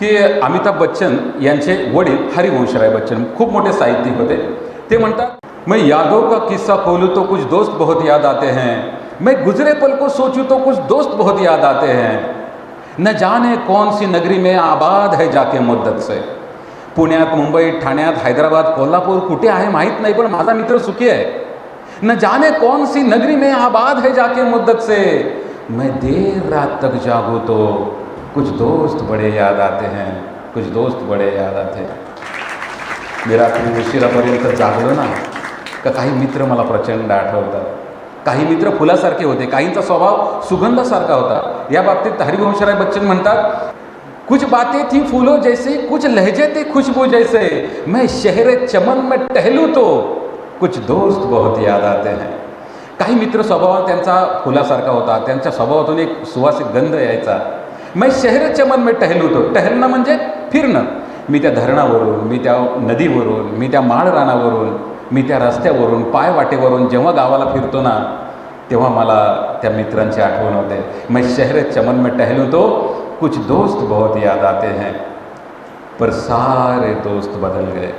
की अमिताभ बच्चन यांचे वडील हरिवंशराय बच्चन खूप मोठे साहित्यिक होते. ते म्हणतात, मैं यादों का किस्सा खोलूं तो कुछ दोस्त बहुत याद आते हैं, मैं गुजरे पल को सोचूं तो कुछ दोस्त बहुत याद आते हैं, न जाने कौन सी नगरी में आबाद है जाके मुद्दत से. पुण्यात, मुंबईत, ठाण्यात, हैदराबाद, कोल्हापूर कुठे आहे माहीत नाही, पण माझा मित्र सुखी आहे. न जाने कौन सी नगरी में आबाद है जाके मुद्दत से, मैं देर रात तक जागूं तो कुछ दोस्त बड़े याद आते हैं, कुछ दोस्त बड़े याद आते हैं. मी रात्री उशिरापर्यंत जागलो ना का काही मित्र मला प्रचंड आठवतात. काही मित्र फुलासारखे होते, काहींचा स्वभाव सुगंधासारखा होता. या बाबतीत हरिवंशराय बच्चन म्हणतात, कुछ बातें थी फूलों जैसे, कुछ लहजे थे खुशबू जैसे, मैं शहर चमन में टहलूं तो कुछ दोस्त बहुत याद आते हैं. काही मित्र स्वभाव त्यांचा फुलासारखा होता, त्यांच्या स्वभावातून एक सुवासिक गंध यायचा. मैं शहर चमन में टहलूं तो, टहलणं म्हणजे फिरणं. मी त्या धरणावरून, मी त्या नदीवरून, मी त्या माळरानावरून, मी त्या रस्त्यावरून, पायवाटेवरून जेव्हा गावाला फिरतो ना, तेव्हा मला त्या मित्रांची आठवण होते. मैं शहर चमन में टहलूं तो कुछ दोस्त बहुत याद आते हैं, पर सारे दोस्त बदल गए.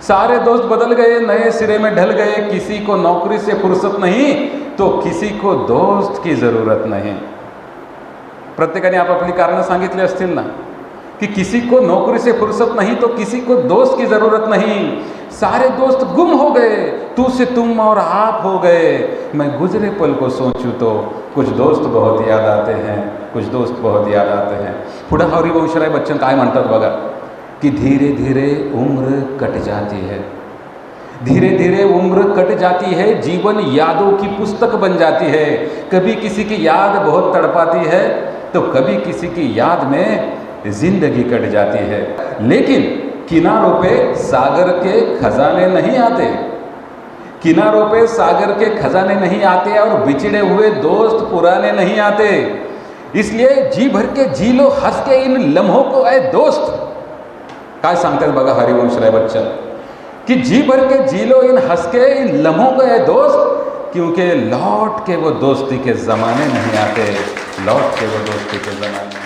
सारे दोस्त बदल गए, नए सिरे में ढल गए. किसी को नौकरी से फुर्सत नहीं तो किसी को दोस्त की ज़रूरत नहीं. प्रत्येकाने आपापली कारणं सांगितली असतील ना, कि किसी को नौकरी से फुर्सत नहीं तो किसी को दोस्त की ज़रूरत नहीं. सारे दोस्त गुम हो गए, तू से तुम और आप हो गए. मैं गुजरे पल को सोचूं तो कुछ दोस्त बहुत याद आते हैं, कुछ दोस्त बहुत याद आते हैं. पुढे हरिवंशराय बच्चन काय म्हणतात बघा, कि धीरे धीरे उम्र कट जाती है, धीरे धीरे उम्र कट जाती है, जीवन यादों की पुस्तक बन जाती है. कभी किसी की याद बहुत तड़पाती है तो कभी किसी की याद में जिंदगी कट जाती है. लेकिन किनारों पे सागर के खजाने नहीं आते, किनारों पे सागर के खजाने नहीं आते, और बिछड़े हुए दोस्त पुराने नहीं आते. इसलिए जी भर के जी लो हंस के इन लम्हों को ऐ दोस्त. काय सांगतात बघा हरिवंशराय बच्चन, कि जी भर के जी लो इन हंस के इन लम्हों को ऐ दोस्त, क्योंकि लौट के वो दोस्ती के ज़माने नहीं आते, लौट के वो दोस्ती के ज़माने.